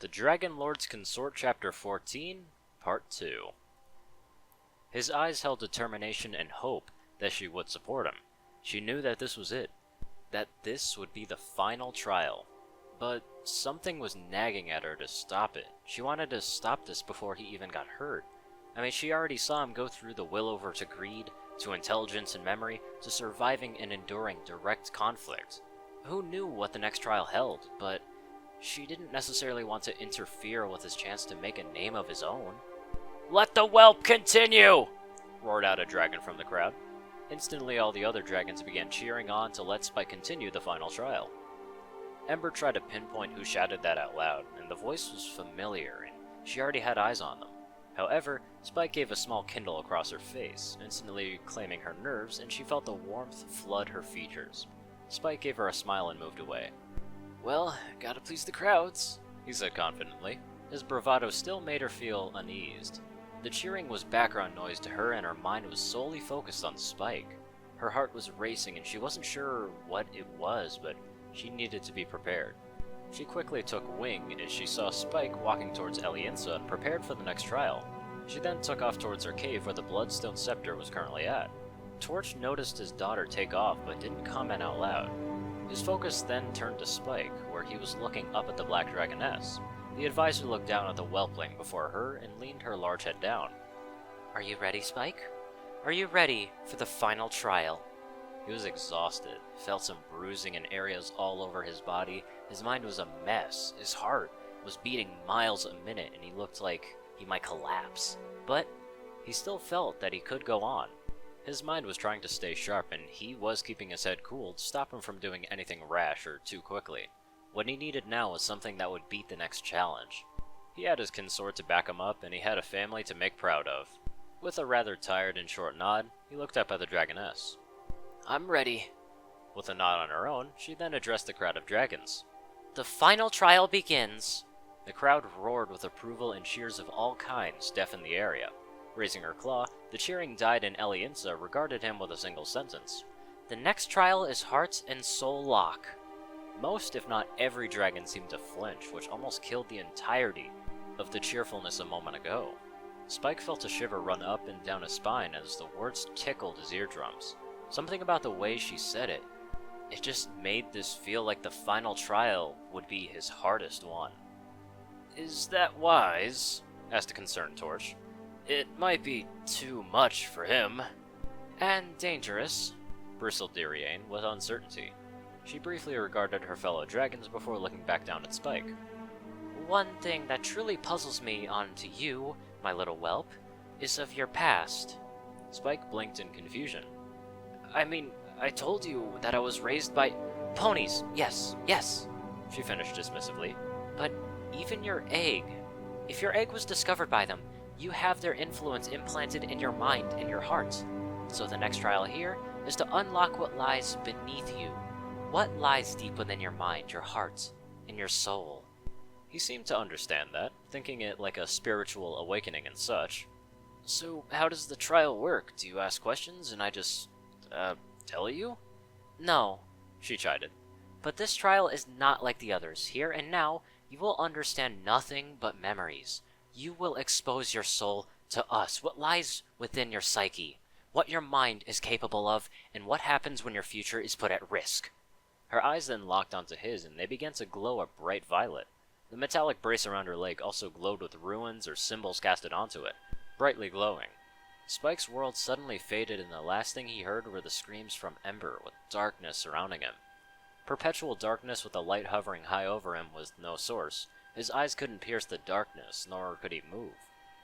The Dragon Lord's Consort Chapter 14, Part 2. His eyes held determination and hope that she would support him. She knew that this was it, that this would be the final trial. But something was nagging at her to stop it. She wanted to stop this before he even got hurt. I mean, she already saw him go through the will over to greed, to intelligence and memory, to surviving and enduring direct conflict. Who knew what the next trial held, but she didn't necessarily want to interfere with his chance to make a name of his own. "Let the whelp continue!" roared out a dragon from the crowd. Instantly, all the other dragons began cheering on to let Spike continue the final trial. Ember tried to pinpoint who shouted that out loud, and the voice was familiar, and she already had eyes on them. However, Spike gave a small kindle across her face, instantly claiming her nerves, and she felt the warmth flood her features. Spike gave her a smile and moved away. "Well, gotta please the crowds," he said confidently. His bravado still made her feel uneased. The cheering was background noise to her, and her mind was solely focused on Spike. Her heart was racing, and she wasn't sure what it was, but she needed to be prepared. She quickly took wing as she saw Spike walking towards Elienza and prepared for the next trial. She then took off towards her cave where the Bloodstone Scepter was currently at. Torch noticed his daughter take off but didn't comment out loud. His focus then turned to Spike, where he was looking up at the Black Dragoness. The advisor looked down at the whelpling before her and leaned her large head down. "Are you ready, Spike? Are you ready for the final trial?" He was exhausted, felt some bruising in areas all over his body. His mind was a mess. His heart was beating miles a minute, and he looked like he might collapse. But he still felt that he could go on. His mind was trying to stay sharp, and he was keeping his head cool to stop him from doing anything rash or too quickly. What he needed now was something that would beat the next challenge. He had his consort to back him up, and he had a family to make proud of. With a rather tired and short nod, he looked up at the Dragoness. "I'm ready." With a nod on her own, she then addressed the crowd of dragons. "The final trial begins." The crowd roared with approval, and cheers of all kinds deafened the area. Raising her claw, the cheering died, and Elienza regarded him with a single sentence. "The next trial is heart and soul lock." Most, if not every dragon seemed to flinch, which almost killed the entirety of the cheerfulness a moment ago. Spike felt a shiver run up and down his spine as the words tickled his eardrums. Something about the way she said it, it just made this feel like the final trial would be his hardest one. "Is that wise?" asked the concerned Torch. "It might be too much for him." "And dangerous," bristled Diriane with uncertainty. She briefly regarded her fellow dragons before looking back down at Spike. "One thing that truly puzzles me onto you, my little whelp, is of your past." Spike blinked in confusion. I mean, I told you that I was raised by ponies. Yes, she finished dismissively. "But even your egg. If your egg was discovered by them, you have their influence implanted in your mind and your heart. So the next trial here is to unlock what lies beneath you. What lies deep within your mind, your heart, and your soul." He seemed to understand that, thinking it like a spiritual awakening and such. "So how does the trial work? Do you ask questions and I just, tell you?" "No," she chided. "But this trial is not like the others. Here and now, you will understand nothing but memories. You will expose your soul to us, what lies within your psyche, what your mind is capable of, and what happens when your future is put at risk." Her eyes then locked onto his, and they began to glow a bright violet. The metallic brace around her leg also glowed with runes or symbols casted onto it, brightly glowing. Spike's world suddenly faded, and the last thing he heard were the screams from Ember, with darkness surrounding him. Perpetual darkness with a light hovering high over him was no source. His eyes couldn't pierce the darkness, nor could he move.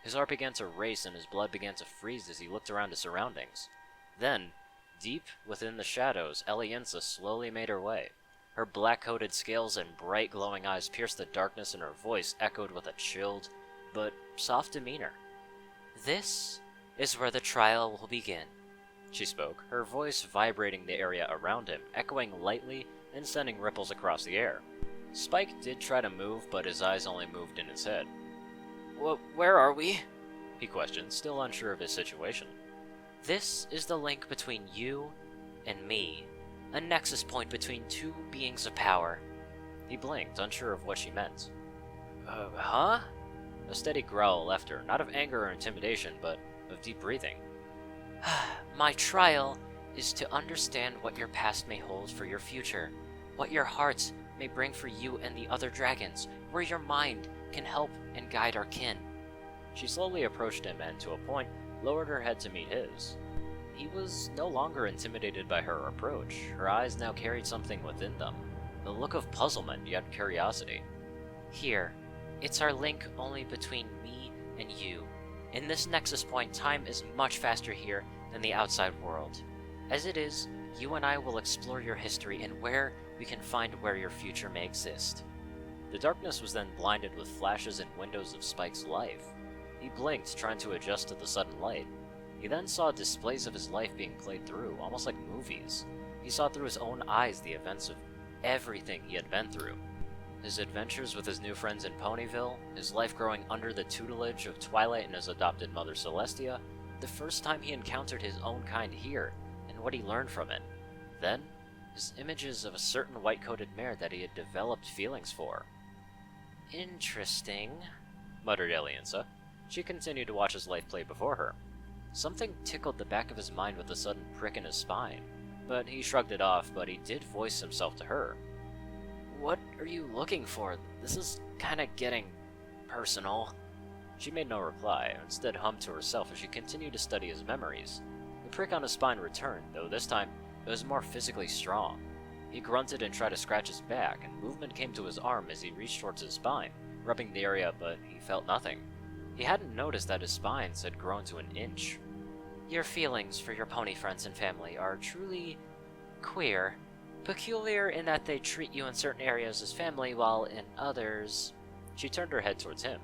His heart began to race, and his blood began to freeze as he looked around his surroundings. Then, deep within the shadows, Elienza slowly made her way. Her black-coated scales and bright glowing eyes pierced the darkness, and her voice echoed with a chilled, but soft demeanor. "This is where the trial will begin," she spoke, her voice vibrating the area around him, echoing lightly and sending ripples across the air. Spike did try to move, but his eyes only moved in his head. Where are we?" he questioned, still unsure of his situation. "This is the link between you and me, a nexus point between two beings of power." He blinked, unsure of what she meant. Huh? A steady growl left her, not of anger or intimidation, but of deep breathing. My trial is to understand what your past may hold for your future, what your heart may bring for you and the other dragons, where your mind can help and guide our kin. She slowly approached him and, to a point, lowered her head to meet his. He was no longer intimidated by her approach. Her eyes now carried something within them, a look of puzzlement yet curiosity. Here, it's our link only between me and you. In this nexus point, time is much faster here than the outside world. As it is, you and I will explore your history and where we can find where your future may exist. The darkness was then blinded with flashes and windows of Spike's life. He blinked, trying to adjust to the sudden light. He then saw displays of his life being played through, almost like movies. He saw through his own eyes the events of everything he had been through. His adventures with his new friends in Ponyville, his life growing under the tutelage of Twilight and his adopted mother Celestia, the first time he encountered his own kind here, and what he learned from it. Then, his images of a certain white-coated mare that he had developed feelings for. Interesting, muttered Alienza. She continued to watch his life play before her. Something tickled the back of his mind with a sudden prick in his spine, but he shrugged it off, but he did voice himself to her. What are you looking for? This is kinda getting personal. She made no reply, instead hummed to herself as she continued to study his memories. The prick on his spine returned, though this time it was more physically strong. He grunted and tried to scratch his back, and movement came to his arm as he reached towards his spine, rubbing the area, but he felt nothing. He hadn't noticed that his spines had grown to an inch. Your feelings for your pony friends and family are truly queer. Peculiar in that they treat you in certain areas as family, while in others... She turned her head towards him.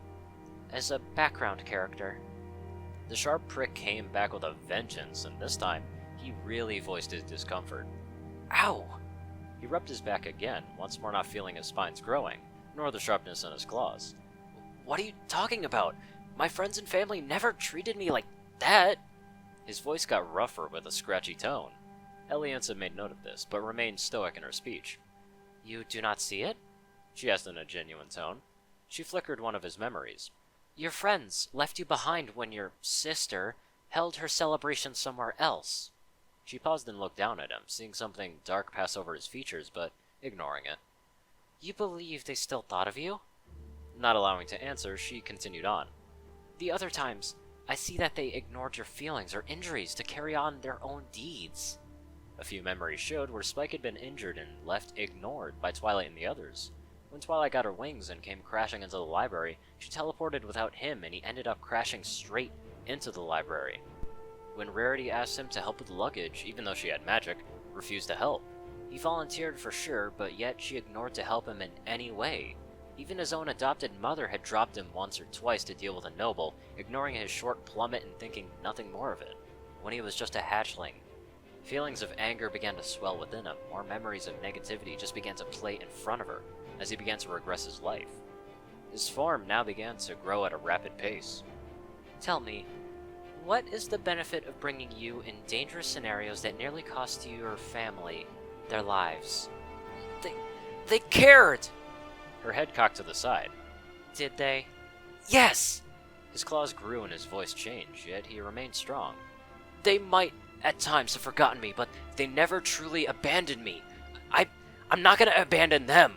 As a background character. The sharp prick came back with a vengeance, and this time, he really voiced his discomfort. Ow! He rubbed his back again, once more not feeling his spines growing, nor the sharpness in his claws. What are you talking about? My friends and family never treated me like that! His voice got rougher with a scratchy tone. Alienza made note of this, but remained stoic in her speech. You do not see it? She asked in a genuine tone. She flickered one of his memories. Your friends left you behind when your sister held her celebration somewhere else. She paused and looked down at him, seeing something dark pass over his features, but ignoring it. You believe they still thought of you? Not allowing to answer, she continued on. The other times, I see that they ignored your feelings or injuries to carry on their own deeds. A few memories showed where Spike had been injured and left ignored by Twilight and the others. When Twilight got her wings and came crashing into the library, she teleported without him and he ended up crashing straight into the library. When Rarity asked him to help with the luggage, even though she had magic, refused to help. He volunteered for sure, but yet she ignored to help him in any way. Even his own adopted mother had dropped him once or twice to deal with a noble, ignoring his short plummet and thinking nothing more of it, when he was just a hatchling. Feelings of anger began to swell within him, more memories of negativity just began to play in front of her, as he began to regress his life. His form now began to grow at a rapid pace. Tell me, what is the benefit of bringing you in dangerous scenarios that nearly cost your family their lives? They cared! Her head cocked to the side. Did they? Yes! His claws grew and his voice changed, yet he remained strong. They might at times have forgotten me, but they never truly abandoned me. I'm not gonna abandon them!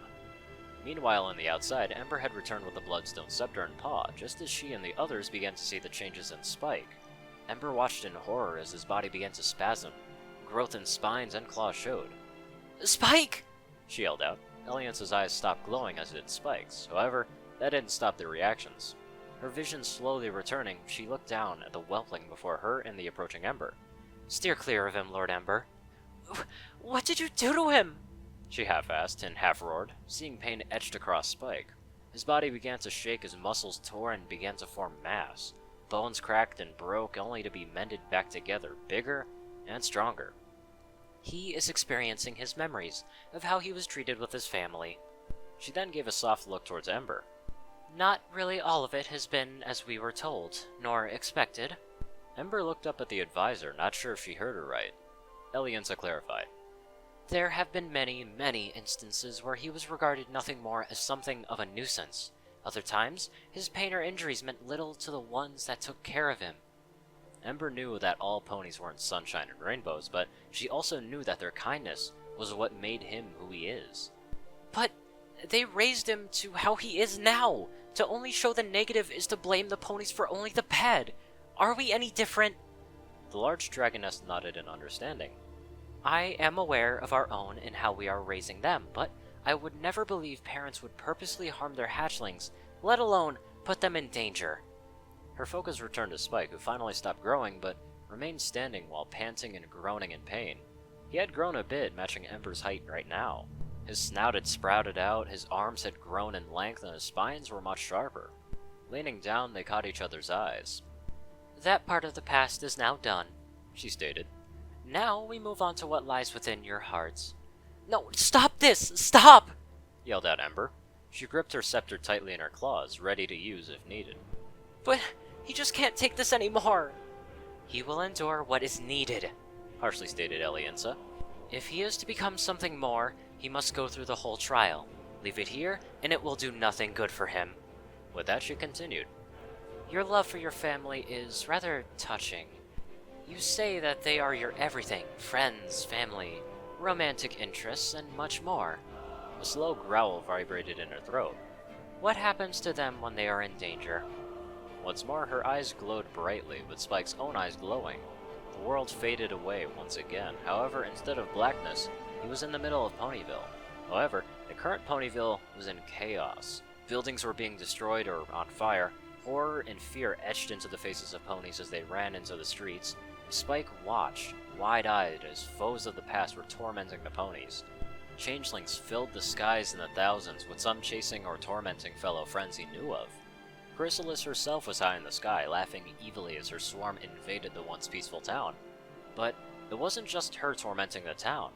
Meanwhile, on the outside, Ember had returned with the Bloodstone scepter and paw, just as she and the others began to see the changes in Spike. Ember watched in horror as his body began to spasm. Growth in spines and claws showed. Spike! She yelled out. Alience's eyes stopped glowing as did Spike's. However, that didn't stop their reactions. Her vision slowly returning, she looked down at the whelpling before her and the approaching Ember. Steer clear of him, Lord Ember. What did you do to him? She half-asked and half-roared, seeing pain etched across Spike. His body began to shake, his muscles tore and began to form mass. Bones cracked and broke, only to be mended back together, bigger and stronger. He is experiencing his memories of how he was treated with his family. She then gave a soft look towards Ember. Not really all of it has been as we were told, nor expected. Ember looked up at the advisor, not sure if she heard her right. Alienza clarified. There have been many, many instances where he was regarded nothing more as something of a nuisance, Other times, his pain or injuries meant little to the ones that took care of him. Ember knew that all ponies weren't sunshine and rainbows, but she also knew that their kindness was what made him who he is. But they raised him to how he is now. To only show the negative is to blame the ponies for only the bad. Are we any different? The large dragoness nodded in understanding. I am aware of our own and how we are raising them, but I would never believe parents would purposely harm their hatchlings, let alone put them in danger. Her focus returned to Spike, who finally stopped growing, but remained standing while panting and groaning in pain. He had grown a bit, matching Ember's height right now. His snout had sprouted out, his arms had grown in length, and his spines were much sharper. Leaning down, they caught each other's eyes. That part of the past is now done, She stated. Now we move on to what lies within your hearts. No, stop this! Stop! Yelled out Ember. She gripped her scepter tightly in her claws, ready to use if needed. But he just can't take this anymore. He will endure what is needed, Harshly stated Eliensa. If he is to become something more, he must go through the whole trial. Leave it here, and it will do nothing good for him. With that, she continued. Your love for your family is rather touching. You say that they are your everything, friends, family, romantic interests, and much more. A slow growl vibrated in her throat. What happens to them when they are in danger? Once more, her eyes glowed brightly, with Spike's own eyes glowing. The world faded away once again. However, instead of blackness, he was in the middle of Ponyville. However, the current Ponyville was in chaos. Buildings were being destroyed or on fire. Horror and fear etched into the faces of ponies as they ran into the streets. Spike watched, wide-eyed, as foes of the past were tormenting the ponies. Changelings filled the skies in the thousands, with some chasing or tormenting fellow friends he knew of. Chrysalis herself was high in the sky, laughing evilly as her swarm invaded the once peaceful town. But it wasn't just her tormenting the town.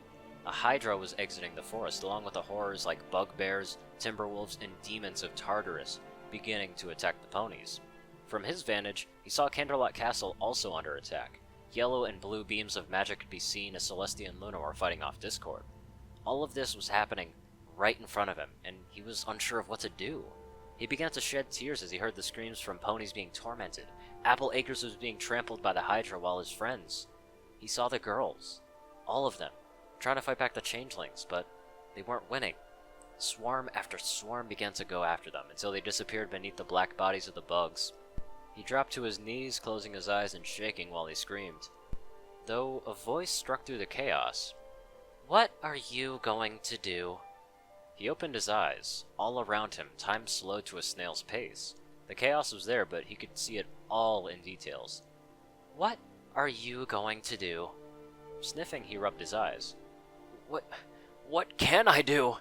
A Hydra was exiting the forest, along with the horrors like bugbears, timberwolves, and demons of Tartarus, beginning to attack the ponies. From his vantage, he saw Canterlot Castle also under attack. Yellow and blue beams of magic could be seen as Celestia and Luna were fighting off Discord. All of this was happening right in front of him, and he was unsure of what to do. He began to shed tears as he heard the screams from ponies being tormented. Apple Acres was being trampled by the Hydra while his friends. He saw the girls. All of them. Trying to fight back the changelings, but they weren't winning. Swarm after swarm began to go after them, until they disappeared beneath the black bodies of the bugs. He dropped to his knees, closing his eyes and shaking while he screamed. Though a voice struck through the chaos. What are you going to do? He opened his eyes. All around him, time slowed to a snail's pace. The chaos was there, but he could see it all in details. What are you going to do? Sniffing, he rubbed his eyes. What can I do?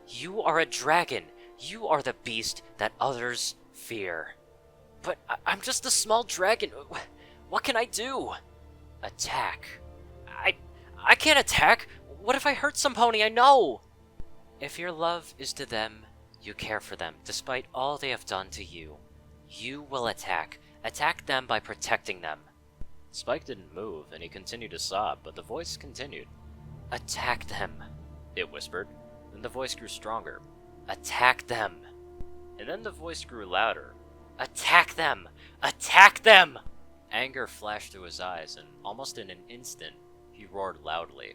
You are a dragon. You are the beast that others fear. But I'm just a small dragon. What can I do? Attack. I can't attack. What if I hurt some pony I know? If your love is to them, you care for them, despite all they have done to you. You will attack. Attack them by protecting them. Spike didn't move, and he continued to sob, but the voice continued. Attack them, it whispered. Then the voice grew stronger. Attack them. And then the voice grew louder. Attack them! Attack them! Anger flashed through his eyes, and almost in an instant, he roared loudly.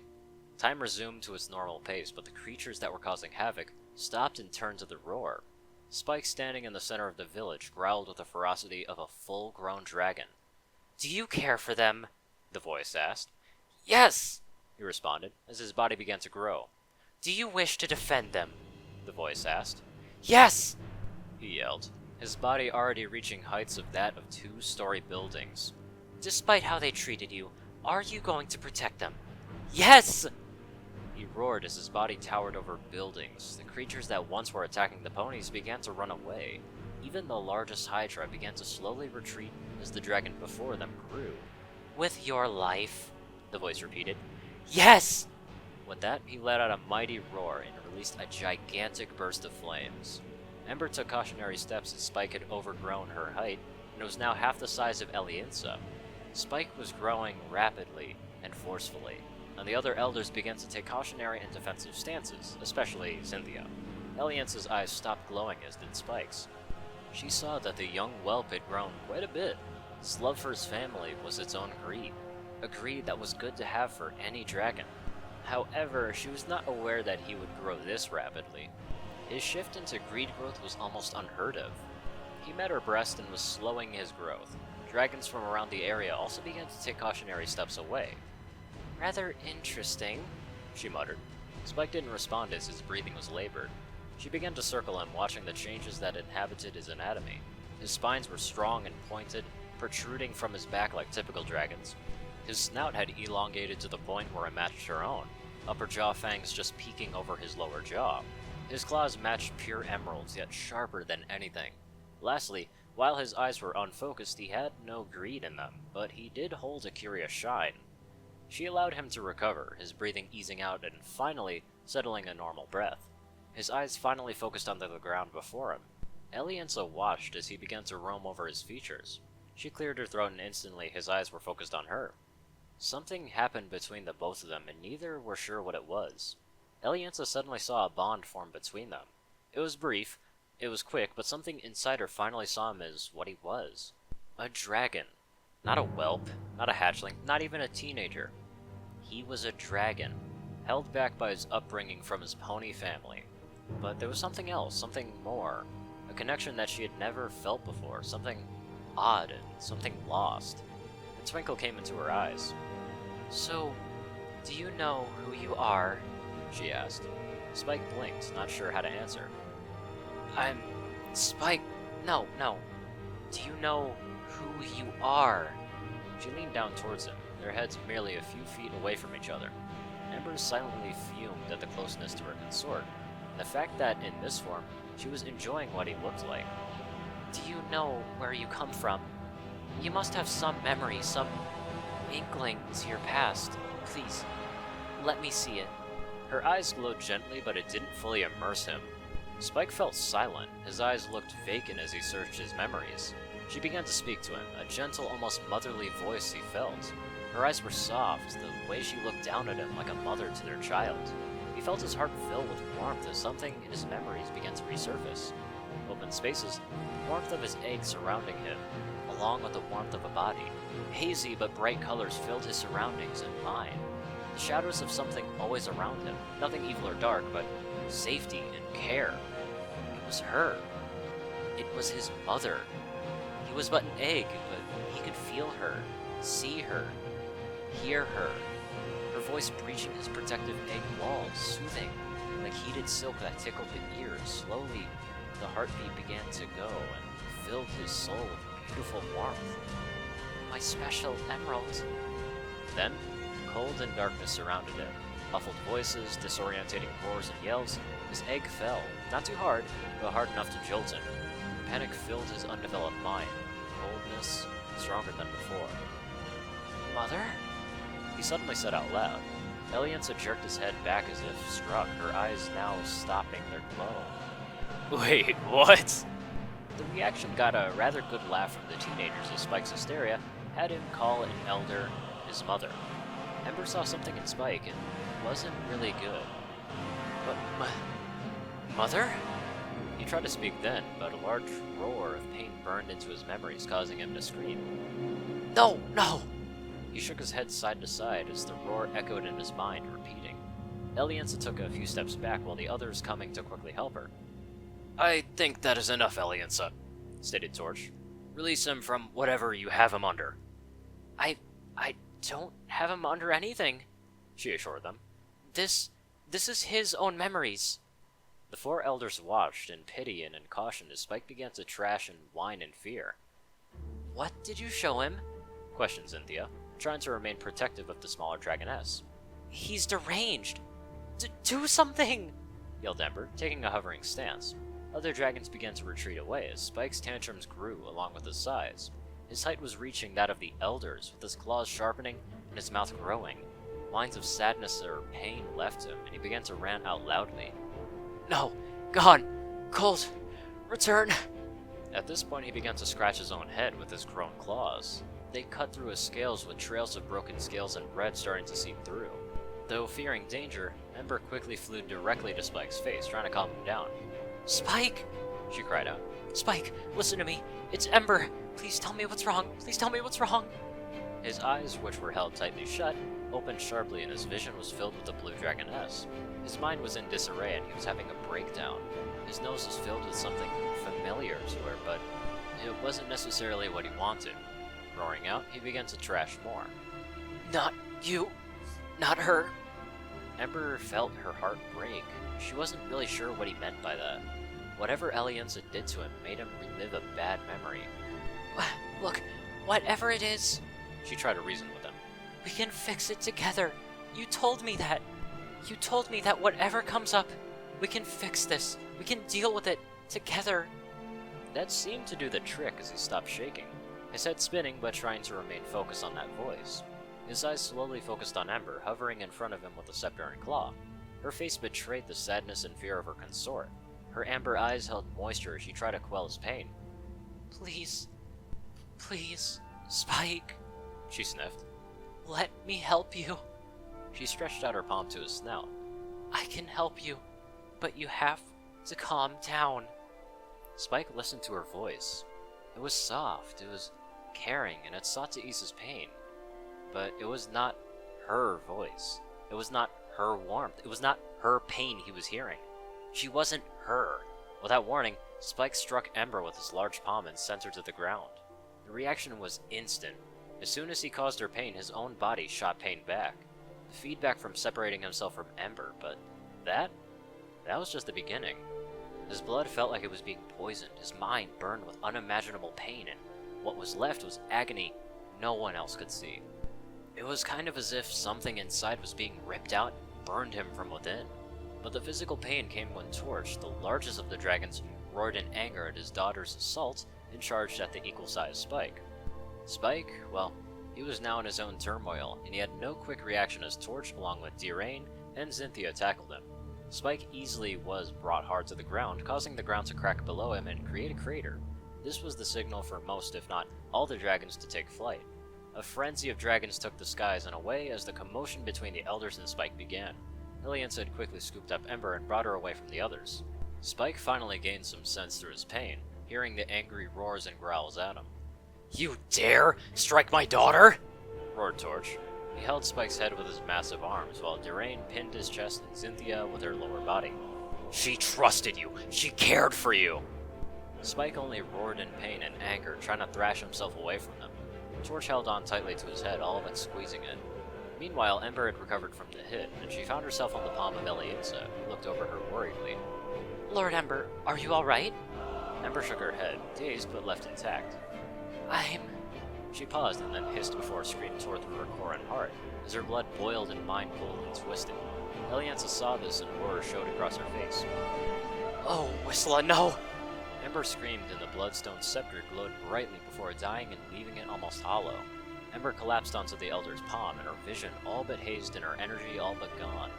Time resumed to its normal pace, but the creatures that were causing havoc stopped and turned to the roar. Spike, standing in the center of the village, growled with the ferocity of a full-grown dragon. Do you care for them? The voice asked. Yes, he responded, as his body began to grow. Do you wish to defend them? The voice asked. Yes, he yelled, his body already reaching heights of that of 2-story buildings. Despite how they treated you, are you going to protect them? Yes! He roared as his body towered over buildings. The creatures that once were attacking the ponies began to run away. Even the largest Hydra began to slowly retreat as the dragon before them grew. With your life? The voice repeated. Yes! With that, he let out a mighty roar and released a gigantic burst of flames. Ember took cautionary steps as Spike had overgrown her height and was now half the size of Eliensa. Spike was growing rapidly and forcefully, and the other elders began to take cautionary and defensive stances, especially Cynthia. Eliensa's eyes stopped glowing as did Spike's. she saw that the young whelp had grown quite a bit. His love for his family was its own greed, a greed that was good to have for any dragon. However, she was not aware that he would grow this rapidly. His shift into greed growth was almost unheard of. He met her breast and was slowing his growth. Dragons from around the area also began to take cautionary steps away. Rather interesting, she muttered. Spike didn't respond as his breathing was labored. She began to circle him, watching the changes that inhabited his anatomy. His spines were strong and pointed, protruding from his back like typical dragons. His snout had elongated to the point where it matched her own, upper jaw fangs just peeking over his lower jaw. His claws matched pure emeralds, yet sharper than anything. Lastly, while his eyes were unfocused, he had no greed in them, but he did hold a curious shine. She allowed him to recover, his breathing easing out and finally settling a normal breath. His eyes finally focused onto the ground before him. Elienza watched as he began to roam over his features. She cleared her throat and instantly his eyes were focused on her. Something happened between the both of them and neither were sure what it was. Elienza suddenly saw a bond form between them. It was brief, it was quick, but something inside her finally saw him as what he was. A dragon. Not a whelp, not a hatchling, not even a teenager. He was a dragon, held back by his upbringing from his pony family. But there was something else, something more. A connection that she had never felt before, something odd and something lost. A twinkle came into her eyes. So, do you know who you are? She asked. Spike blinked, not sure how to answer. I'm... Spike... No. Do you know who you are? She leaned down towards him, their heads merely a few feet away from each other. Ember silently fumed at the closeness to her consort, and the fact that, in this form, she was enjoying what he looked like. Do you know where you come from? You must have some memory, some inkling to your past. Please, let me see it. Her eyes glowed gently, but it didn't fully immerse him. Spike felt silent. His eyes looked vacant as he searched his memories. She began to speak to him, a gentle, almost motherly voice he felt. Her eyes were soft, the way she looked down at him like a mother to their child. He felt his heart fill with warmth as something in his memories began to resurface. Open spaces, the warmth of his egg surrounding him, along with the warmth of a body. Hazy but bright colors filled his surroundings and mind. The shadows of something always around him, nothing evil or dark, but safety and care. It was her. It was his mother. He was but an egg, but he could feel her, see her, hear her. Her voice breaching his protective egg walls, soothing, like heated silk that tickled the ears. Slowly, the heartbeat began to go and filled his soul with beautiful warmth. My special emerald. Then, cold and darkness surrounded him. Muffled voices, disorientating roars and yells. His egg fell, not too hard, but hard enough to jolt him. Panic filled his undeveloped mind. Coldness, stronger than before. Mother? He suddenly said out loud. Elienza jerked his head back as if struck, her eyes now stopping their glow. Wait, what? The reaction got a rather good laugh from the teenagers as Spike's hysteria had him call an elder his mother. Ember saw something in Spike and wasn't really good. But Mother? He tried to speak then, but a large roar of pain burned into his memories, causing him to scream. No! He shook his head side to side as the roar echoed in his mind, repeating. Elienza took a few steps back while the others coming to quickly help her. I think that is enough, Elienza, stated Torch. Release him from whatever you have him under. I don't have him under anything, she assured them. This is his own memories. The four elders watched in pity and in caution as Spike began to trash and whine in fear. What did you show him? Questioned Cynthia, trying to remain protective of the smaller dragoness. He's deranged. Do something! Yelled Ember, taking a hovering stance. Other dragons began to retreat away as Spike's tantrums grew along with his size. His height was reaching that of the elders, with his claws sharpening and his mouth growing. Lines of sadness or pain left him, and he began to rant out loudly. No! Gone! Cold! Return! At this point, he began to scratch his own head with his grown claws. They cut through his scales with trails of broken scales and red starting to seep through. Though fearing danger, Ember quickly flew directly to Spike's face, trying to calm him down. Spike! She cried out. Spike, listen to me. It's Ember. Please tell me what's wrong. Please tell me what's wrong. His eyes, which were held tightly shut, opened sharply and his vision was filled with the blue dragoness. His mind was in disarray and he was having a breakdown. His nose was filled with something familiar to her, but it wasn't necessarily what he wanted. Roaring out, he began to trash more. Not you. Not her. Ember felt her heart break. She wasn't really sure what he meant by that. Whatever Elianza did to him made him relive a bad memory. Look, whatever it is, She tried to reason with him. we can fix it together. You told me that. You told me that whatever comes up, we can fix this. We can deal with it together. That seemed to do the trick as he stopped shaking, his head spinning but trying to remain focused on that voice. His eyes slowly focused on Ember, hovering in front of him with a scepter and claw. Her face betrayed the sadness and fear of her consort. Her amber eyes held moisture as she tried to quell his pain. Please. Please, Spike. She sniffed. Let me help you. She stretched out her palm to his snout. I can help you, but you have to calm down. Spike listened to her voice. It was soft, it was caring, and it sought to ease his pain. But it was not her voice. It was not her warmth. It was not her pain he was hearing. She wasn't her. Without warning, Spike struck Ember with his large palm and sent her to the ground. The reaction was instant. As soon as he caused her pain, his own body shot pain back. The feedback from separating himself from Ember, but that was just the beginning. His blood felt like it was being poisoned, his mind burned with unimaginable pain, and what was left was agony no one else could see. It was kind of as if something inside was being ripped out and burned him from within. But the physical pain came when Torch, the largest of the dragons, roared in anger at his daughter's assault and charged at the equal-sized Spike. Spike, well, he was now in his own turmoil, and he had no quick reaction as Torch, along with Dirain and Xynthia, tackled him. Spike easily was brought hard to the ground, causing the ground to crack below him and create a crater. This was the signal for most, if not all, the dragons to take flight. A frenzy of dragons took the skies and away as the commotion between the elders and Spike began. Elianza had quickly scooped up Ember and brought her away from the others. Spike finally gained some sense through his pain, hearing the angry roars and growls at him. You dare strike my daughter? Roared Torch. He held Spike's head with his massive arms, while Dirain pinned his chest and Xynthia with her lower body. She trusted you. She cared for you. Spike only roared in pain and anger, trying to thrash himself away from them. Torch held on tightly to his head, all but squeezing it. Meanwhile, Ember had recovered from the hit, and she found herself on the palm of Elianza, who looked over her worriedly. Lord Ember, are you alright? Ember shook her head, dazed but left intact. She paused and then hissed before a scream tore through her core and heart, as her blood boiled and mind pulled and twisted. Elianza saw this and horror showed across her face. Oh, Whistler, no! Ember screamed and the bloodstone scepter glowed brightly before dying and leaving it almost hollow. Ember collapsed onto the elder's palm, and her vision all but hazed and her energy all but gone.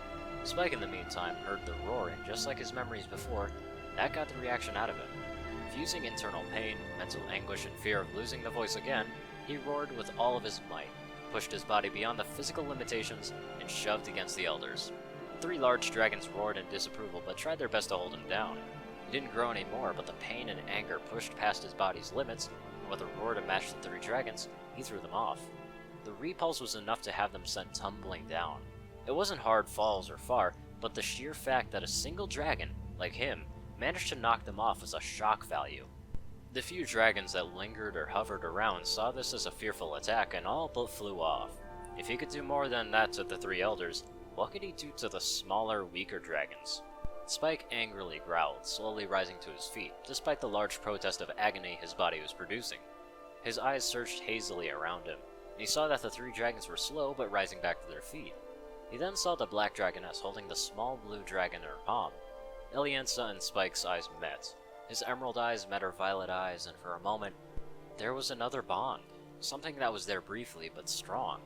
Spike, in the meantime, heard the roar, and just like his memories before, that got the reaction out of him. Fusing internal pain, mental anguish, and fear of losing the voice again, he roared with all of his might, pushed his body beyond the physical limitations, and shoved against the elders. The 3 large dragons roared in disapproval, but tried their best to hold him down. He didn't grow anymore, but the pain and anger pushed past his body's limits, and with a roar to match the 3 dragons, he threw them off. The repulse was enough to have them sent tumbling down. It wasn't hard falls or far, but the sheer fact that a single dragon, like him, managed to knock them off was a shock value. The few dragons that lingered or hovered around saw this as a fearful attack and all but flew off. If he could do more than that to the 3 elders, what could he do to the smaller, weaker dragons? Spike angrily growled, slowly rising to his feet, despite the large protest of agony his body was producing. His eyes searched hazily around him, and he saw that the 3 dragons were slow but rising back to their feet. He then saw the black dragoness holding the small blue dragon in her palm. Elianza and Spike's eyes met. His emerald eyes met her violet eyes, and for a moment, there was another bond, something that was there briefly but strong.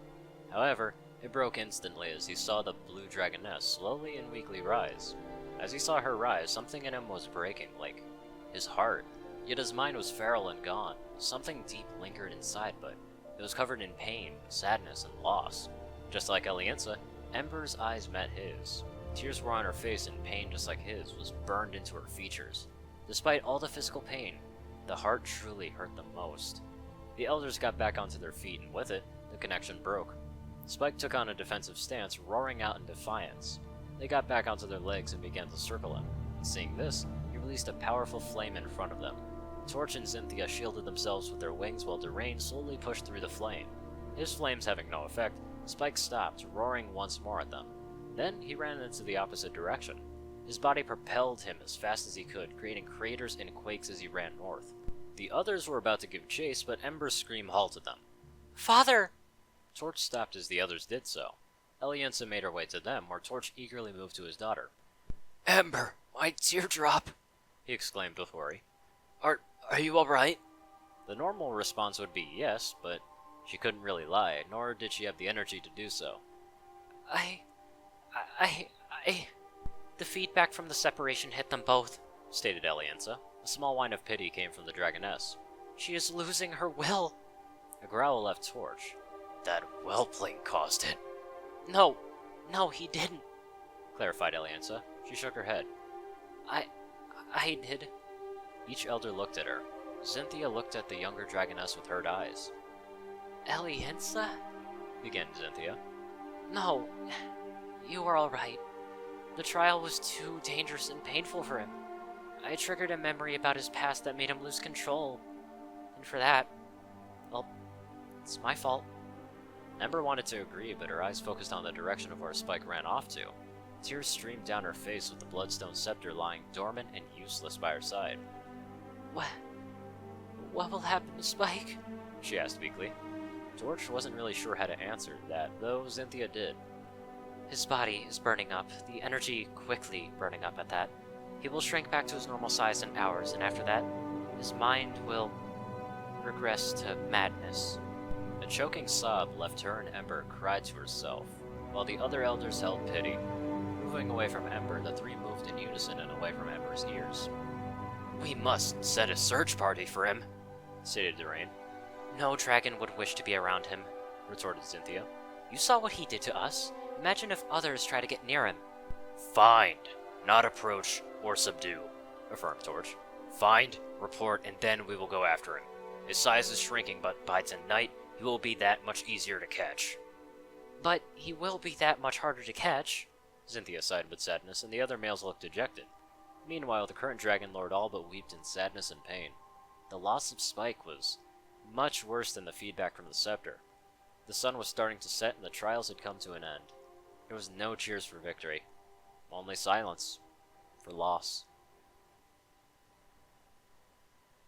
However, it broke instantly as he saw the blue dragoness slowly and weakly rise. As he saw her rise, something in him was breaking, like his heart. Yet his mind was feral and gone. Something deep lingered inside, but it was covered in pain, sadness, and loss. Just like Elianza, Ember's eyes met his. Tears were on her face, and pain, just like his, was burned into her features. Despite all the physical pain, The heart truly hurt them most. The elders got back onto their feet, and with it, the connection broke. Spike took on a defensive stance, roaring out in defiance. They got back onto their legs and began to circle him. Seeing this, he released a powerful flame in front of them. Torch and Cynthia shielded themselves with their wings while Derain slowly pushed through the flame. His flames having no effect, Spike stopped, roaring once more at them. Then he ran into the opposite direction. His body propelled him as fast as he could, creating craters and quakes as he ran north. The others were about to give chase, but Ember's scream halted them. Father! Torch stopped as the others did so. Elienza made her way to them, where Torch eagerly moved to his daughter. Ember, my teardrop! He exclaimed with worry. Are you alright? The normal response would be yes, but she couldn't really lie, nor did she have the energy to do so. The feedback from the separation hit them both, Stated Elienza. A small whine of pity came from the dragoness. She is losing her will. A growl left Torch. That whelpling caused it. No, he didn't, Clarified Elienza. She shook her head. I did. Each elder looked at her. Cynthia looked at the younger dragoness with hurt eyes. Elienza? Began Cynthia. No, you are alright. The trial was too dangerous and painful for him. I triggered a memory about his past that made him lose control. And for that, well, it's my fault. Ember wanted to agree, but her eyes focused on the direction of where Spike ran off to. Tears streamed down her face with the bloodstone scepter lying dormant and useless by her side. What will happen to Spike? She asked weakly. Torch wasn't really sure how to answer that, though Cynthia did. His body is burning up, the energy quickly burning up at that. He will shrink back to his normal size in hours, and after that, his mind will regress to madness. A choking sob left her, and Ember cried to herself, while the other elders held pity. Moving away from Ember, the three moved in unison and away from Ember's ears. We must set a search party for him, Stated Derain. No dragon would wish to be around him, Retorted Cynthia. You saw what he did to us. Imagine if others try to get near him. Find, not approach or subdue, Affirmed Torch. Find, report, and then we will go after him. His size is shrinking, but by tonight, he will be that much easier to catch. But he will be that much harder to catch. Cynthia sighed with sadness, and the other males looked dejected. Meanwhile, the current Dragon Lord all but wept in sadness and pain. The loss of Spike was much worse than the feedback from the scepter. The sun was starting to set, and the trials had come to an end. There was no cheers for victory, only silence for loss.